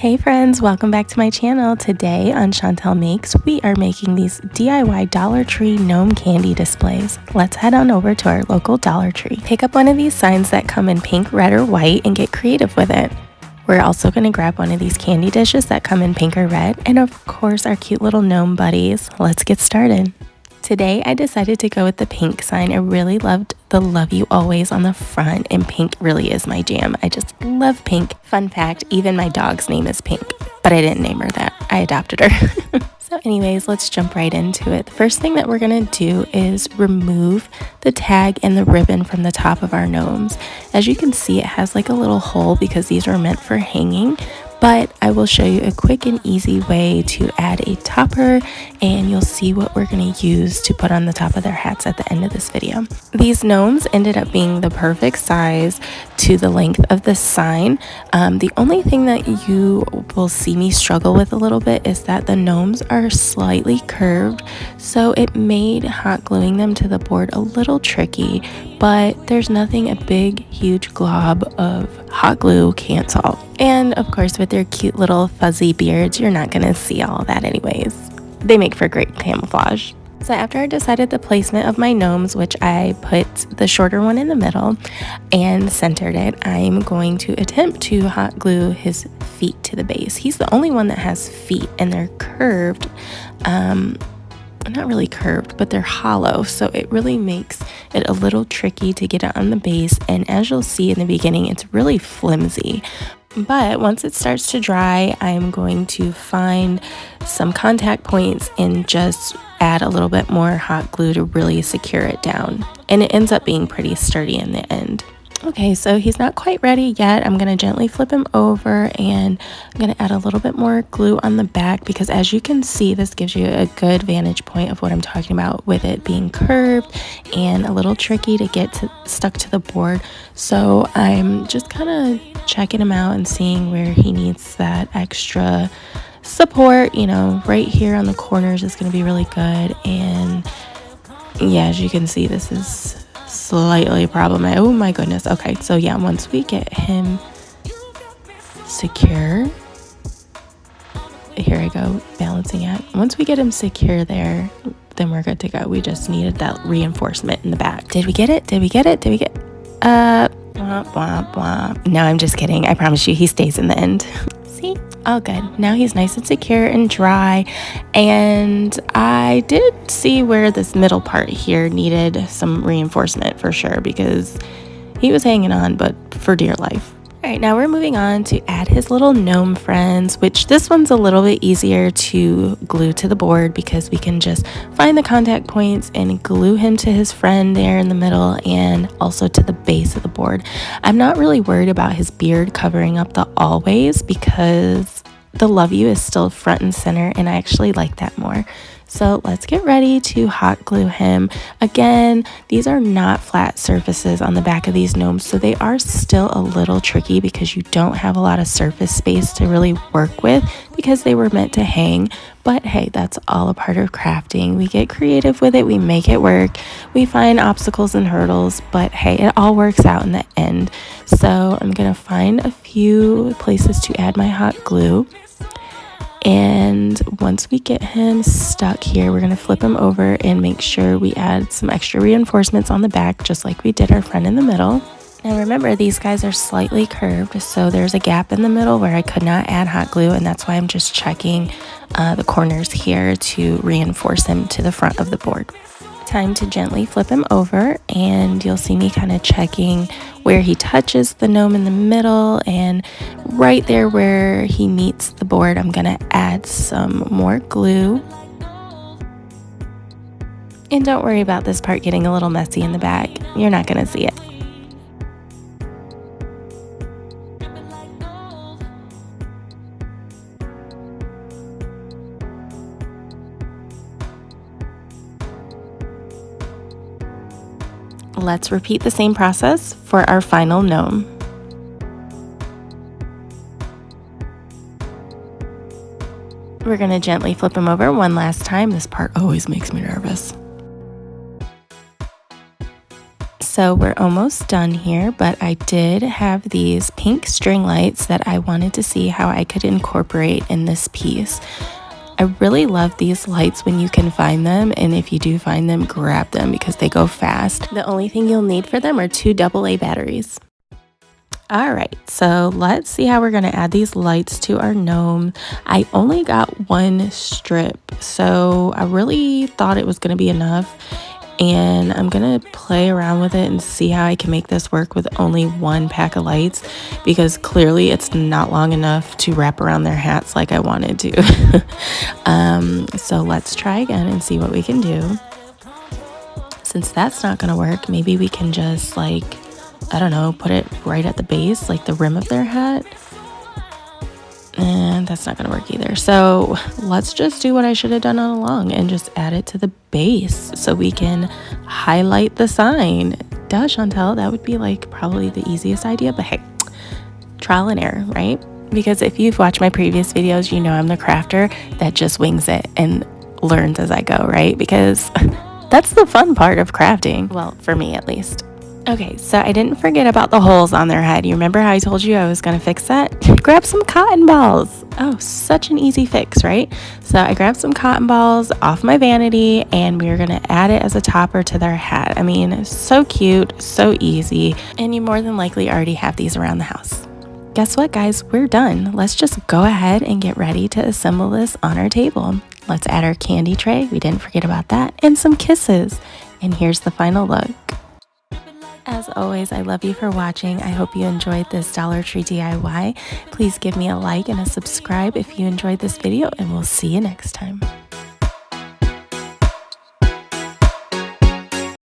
Hey friends, welcome back to my channel. Today on Chantel Makes, we are making these DIY Dollar Tree gnome candy displays. Let's head on over to our local Dollar Tree. Pick up one of these signs that come in pink, red, or white and get creative with it. We're also going to grab one of these candy dishes that come in pink or red, and of course our cute little gnome buddies. Let's get started. Today I decided to go with the pink sign. I really loved the love you always on the front, and pink really is my jam. I just love pink. Fun fact, even my dog's name is Pink, but I didn't name her that. I adopted her. So anyways, let's jump right into it. The first thing that we're going to do is remove the tag and the ribbon from the top of our gnomes. As you can see, it has like a little hole because these are meant for hanging. But I will show you a quick and easy way to add a topper, and you'll see what we're going to use to put on the top of their hats at the end of this video. These gnomes ended up being the perfect size to the length of the sign. The only thing that you will see me struggle with a little bit is that the gnomes are slightly curved, so it made hot gluing them to the board a little tricky, but there's nothing a big huge glob of hot glue can't solve. And of course, with their cute little fuzzy beards, you're not going to see all of that anyways. They make for great camouflage. So after I decided the placement of my gnomes, which I put the shorter one in the middle and centered it, I'm going to attempt to hot glue his feet to the base. He's the only one that has feet, and they're curved. Not really curved, but they're hollow, so it really makes it a little tricky to get it on the base, and as you'll see in the beginning, it's really flimsy. But once it starts to dry, I'm going to find some contact points and just add a little bit more hot glue to really secure it down, and it ends up being pretty sturdy in the end. Okay, so he's not quite ready yet. I'm going to gently flip him over, and I'm going to add a little bit more glue on the back because, as you can see, this gives you a good vantage point of what I'm talking about with it being curved and a little tricky to get stuck to the board. So I'm just kind of checking him out and seeing where he needs that extra support. You know, right here on the corners is going to be really good. And yeah, as you can see, this is slightly problematic. Oh my goodness. Okay, so yeah, once we get him secure, here I go, balancing act. Once we get him secure there, then we're good to go. We just needed that reinforcement in the back. Did we get it? Did we get it? Did we get womp, womp, womp. No, I'm just kidding. I promise you he stays in the end. See? All good. Now he's nice and secure and dry, and I did see where this middle part here needed some reinforcement for sure because he was hanging on, but for dear life. All right, now we're moving on to add his little gnome friends, which this one's a little bit easier to glue to the board because we can just find the contact points and glue him to his friend there in the middle and also to the base of the board. I'm not really worried about his beard covering up the always because the love you is still front and center, and I actually like that more. So let's get ready to hot glue him. Again, these are not flat surfaces on the back of these gnomes, so they are still a little tricky because you don't have a lot of surface space to really work with because they were meant to hang. But hey, that's all a part of crafting. We get creative with it, we make it work, we find obstacles and hurdles, but hey, it all works out in the end. So I'm gonna find a few places to add my hot glue. And once we get him stuck here, we're going to flip him over and make sure we add some extra reinforcements on the back, just like we did our friend in the middle. Now remember, these guys are slightly curved, so there's a gap in the middle where I could not add hot glue, and that's why I'm just checking the corners here to reinforce him to the front of the board. Time to gently flip him over, and you'll see me kind of checking where he touches the gnome in the middle, and right there where he meets the board, I'm gonna add some more glue. And don't worry about this part getting a little messy in the back. You're not gonna see it. Let's repeat the same process for our final gnome. We're going to gently flip him over one last time. This part always makes me nervous. So we're almost done here, but I did have these pink string lights that I wanted to see how I could incorporate in this piece. I really love these lights when you can find them, and if you do find them, grab them because they go fast. The only thing you'll need for them are 2 AA batteries. All right, so let's see how we're gonna add these lights to our gnome. I only got 1 strip, so I really thought it was gonna be enough, and I'm gonna play around with it and see how I can make this work with only 1 pack of lights, because clearly it's not long enough to wrap around their hats like I wanted to. So let's try again and see what we can do. Since that's not gonna work, maybe we can just, like, I don't know, put it right at the base, like the rim of their hat. And that's not gonna work either. So let's just do what I should have done all along and just add it to the base so we can highlight the sign. Duh, Chantel, that would be like probably the easiest idea, but hey, trial and error, right? Because if you've watched my previous videos, you know I'm the crafter that just wings it and learns as I go, right? Because that's the fun part of crafting. Well, for me at least. Okay, so I didn't forget about the holes on their head. You remember how I told you I was going to fix that? Grab some cotton balls. Oh, such an easy fix, right? So I grabbed some cotton balls off my vanity, and we are going to add it as a topper to their hat. I mean, so cute, so easy, and you more than likely already have these around the house. Guess what, guys? We're done. Let's just go ahead and get ready to assemble this on our table. Let's add our candy tray. We didn't forget about that. And some kisses. And here's the final look. As always, I love you for watching. I hope you enjoyed this Dollar Tree DIY. Please give me a like and a subscribe if you enjoyed this video, and we'll see you next time.